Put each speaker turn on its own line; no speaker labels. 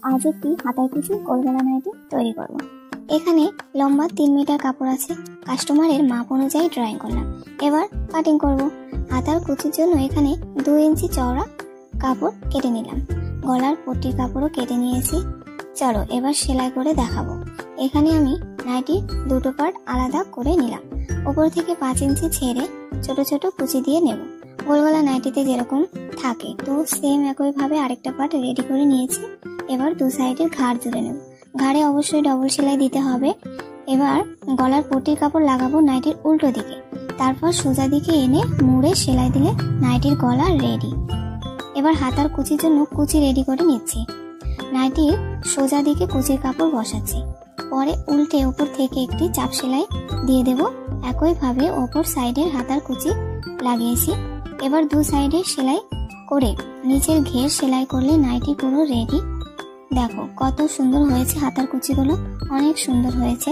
আজ একটি হাতার কুচি গোলগলা নাইটি তৈরি করব। এখানে লম্বা 3 মিটার কাপড় আছে, কাস্টমারের মাপ অনুযায়ী ড্রয়িং করলাম। এবার কাটিং করব। হাতার কুচির জন্য এখানে 2 ইঞ্চি চওড়া কাপড় কেটে নিলাম। গলার পট্টির কাপড়ও কেটে নিয়েছি। চলো এবার সেলাই করে দেখাবো। এখানে আমি নাইটির দুটো পার্ট আলাদা করে নিলাম। উপর থেকে 5 ইঞ্চি ছেড়ে ছোট ছোট কুচি দিয়ে নেব। গোলগলা নাইটিতে যেরকম থাকে তো সেম একই ভাবে আরেকটা পার্ট রেডি করে নিয়েছি। এবার দু সাইডের ঘাড় জুড়ে নেব। ঘাড়ে অবশ্যই ডবল সেলাই দিতে হবে। এবার গলার পট্টির কাপড় লাগাবো নাইটির উল্টো দিকে, তারপর সোজা দিকে এনে মুড়ে সেলাই দিলে নাইটির গলা রেডি। এবার হাতার কুচির জন্য কুচি রেডি করে নিচ্ছি। নাইটির সোজা দিকে কুচির কাপড় বসাচ্ছি, পরে উল্টে উপর থেকে একটি চাপ সেলাই দিয়ে দেব। একই ভাবে অপর সাইডের হাতার কুচি লাগিয়েছি। এবার দু সাইডে সেলাই করে নিচের ঘের সেলাই করলে নাইটি পুরো রেডি। দেখো কত সুন্দর হয়েছে, হাতার কুচিগুলো অনেক সুন্দর হয়েছে।